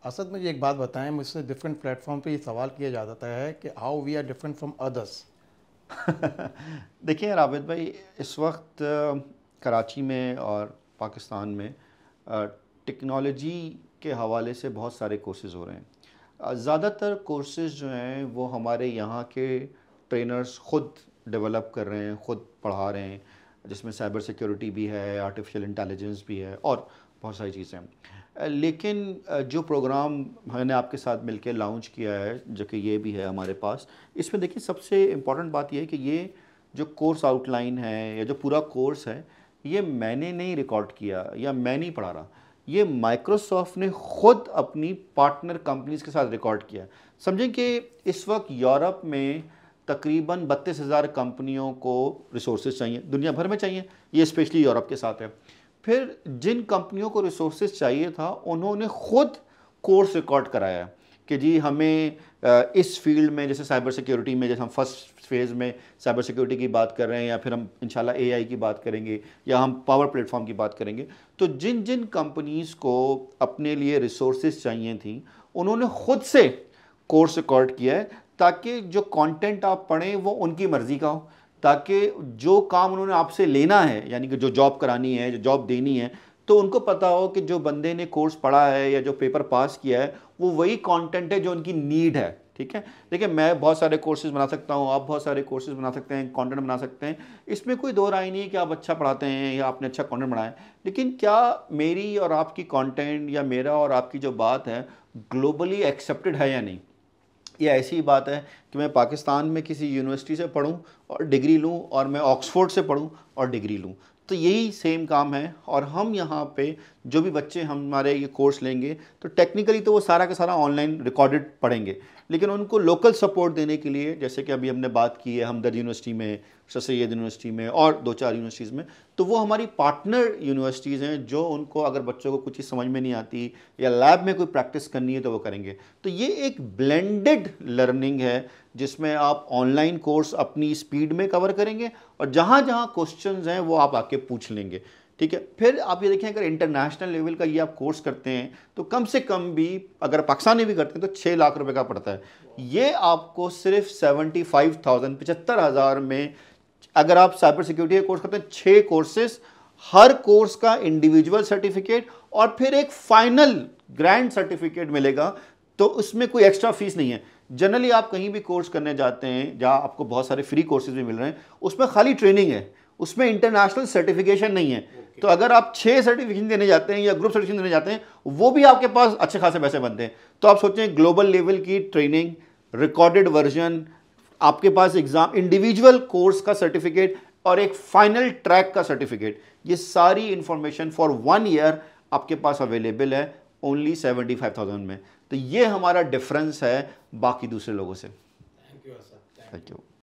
असद, मुझे एक बात बताएं, मुझसे डिफरेंट प्लेटफॉर्म पे ये सवाल किया जाता है कि how we are different from others. देखिए राबित भाई, इस वक्त कराची में और पाकिस्तान में टेक्नोलॉजी के हवाले से बहुत सारे कोर्सेज़ हो रहे हैं। ज़्यादातर कोर्सेज़ जो हैं वो हमारे यहाँ के ट्रेनर्स ख़ुद डेवलप कर रहे हैं, ख़ुद पढ़ा रहे हैं, जिसमें साइबर सिक्योरिटी भी है, आर्टिफिशियल इंटेलिजेंस भी है और बहुत सारी चीज़ें हैं। लेकिन जो प्रोग्राम मैंने आपके साथ मिलकर लॉन्च किया है, जो कि ये भी है हमारे पास, इसमें देखिए सबसे इम्पॉर्टेंट बात यह है कि ये जो कोर्स आउटलाइन है या जो पूरा कोर्स है, ये मैंने नहीं रिकॉर्ड किया या मैं नहीं पढ़ा रहा। ये माइक्रोसॉफ्ट ने ख़ुद अपनी पार्टनर कंपनीज़ के साथ रिकॉर्ड किया। समझें कि इस वक्त यूरोप में तकरीबन 32,000 कंपनियों को रिसोर्सेज चाहिए, दुनिया भर में चाहिए, ये स्पेशली यूरोप के साथ है। फिर जिन कंपनियों को रिसोर्सेज चाहिए था, उन्होंने ख़ुद कोर्स रिकॉर्ड कराया कि जी हमें इस फील्ड में, जैसे साइबर सिक्योरिटी में, जैसे हम फर्स्ट फेज़ में साइबर सिक्योरिटी की बात कर रहे हैं, या फिर हम इंशाल्लाह एआई की बात करेंगे, या हम पावर प्लेटफॉर्म की बात करेंगे, तो जिन जिन कंपनीज़ को अपने लिए रिसोर्सेज चाहिए थी, उन्होंने ख़ुद से कोर्स रिकॉर्ड किया है, ताकि जो कंटेंट आप पढ़ें वो उनकी मर्ज़ी का हो, ताकि जो काम उन्होंने आपसे लेना है, यानी कि जो जॉब करानी है, जो जॉब देनी है, तो उनको पता हो कि जो बंदे ने कोर्स पढ़ा है या जो पेपर पास किया है, वो वही कंटेंट है जो उनकी नीड है। ठीक है, देखिए मैं बहुत सारे कोर्सेज बना सकता हूँ, आप बहुत सारे कोर्सेज बना सकते हैं, कंटेंट बना सकते हैं, इसमें कोई दो राय नहीं है कि आप अच्छा पढ़ाते हैं या आपने अच्छा कंटेंट बनाया, लेकिन क्या मेरी और आपकी कंटेंट या मेरा और आपकी जो बात है ग्लोबली एक्सेप्टेड है या नहीं। ये ऐसी बात है कि मैं पाकिस्तान में किसी यूनिवर्सिटी से पढ़ूं और डिग्री लूं, और मैं ऑक्सफोर्ड से पढ़ूं और डिग्री लूं, तो यही सेम काम है। और हम यहाँ पे जो भी बच्चे हमारे ये कोर्स लेंगे, तो टेक्निकली तो वो सारा का सारा ऑनलाइन रिकॉर्डेड पढ़ेंगे, लेकिन उनको लोकल सपोर्ट देने के लिए, जैसे कि अभी हमने बात की है हमदर्द यूनिवर्सिटी में, सर सैयद यूनिवर्सिटी में और दो चार यूनिवर्सिटीज़ में, तो वो हमारी पार्टनर यूनिवर्सिटीज़ हैं, जो उनको अगर बच्चों को कुछ चीज़ समझ में नहीं आती या लैब में कोई प्रैक्टिस करनी है तो वो करेंगे। तो ये एक ब्लेंडेड लर्निंग है, जिसमें आप ऑनलाइन कोर्स अपनी स्पीड में कवर करेंगे और जहाँ जहाँ क्वेश्चंस हैं वो आप आके पूछ लेंगे। ठीक है, फिर आप ये देखें, अगर इंटरनेशनल लेवल का ये आप कोर्स करते हैं तो कम से कम भी, अगर पाकिस्तान में भी करते हैं तो 6 लाख रुपए का पड़ता है। ये आपको सिर्फ 75,000 75,000 में, अगर आप साइबर सिक्योरिटी का कोर्स करते हैं, 6 कोर्सेज, हर कोर्स का इंडिविजुअल सर्टिफिकेट और फिर एक फाइनल ग्रैंड सर्टिफिकेट मिलेगा, तो उसमें कोई एक्स्ट्रा फीस नहीं है। जनरली आप कहीं भी कोर्स करने जाते हैं जहाँ आपको बहुत सारे फ्री कोर्सेज भी मिल रहे हैं, उसमें खाली ट्रेनिंग है, उसमें इंटरनेशनल सर्टिफिकेशन नहीं है। तो अगर आप 6 सर्टिफिकेशन देने जाते हैं या ग्रुप सर्टिफिकेशन देने जाते हैं, वो भी आपके पास अच्छे खासे पैसे बनते हैं। तो आप सोचें, ग्लोबल लेवल की ट्रेनिंग, रिकॉर्डेड वर्जन, आपके पास एग्जाम, इंडिविजुअल कोर्स का सर्टिफिकेट और एक फाइनल ट्रैक का सर्टिफिकेट, ये सारी इंफॉर्मेशन फॉर 1 ईयर आपके पास अवेलेबल है ओनली 75,000 में। तो ये हमारा डिफरेंस है बाकी दूसरे लोगों से। Thank you Asad, thank you.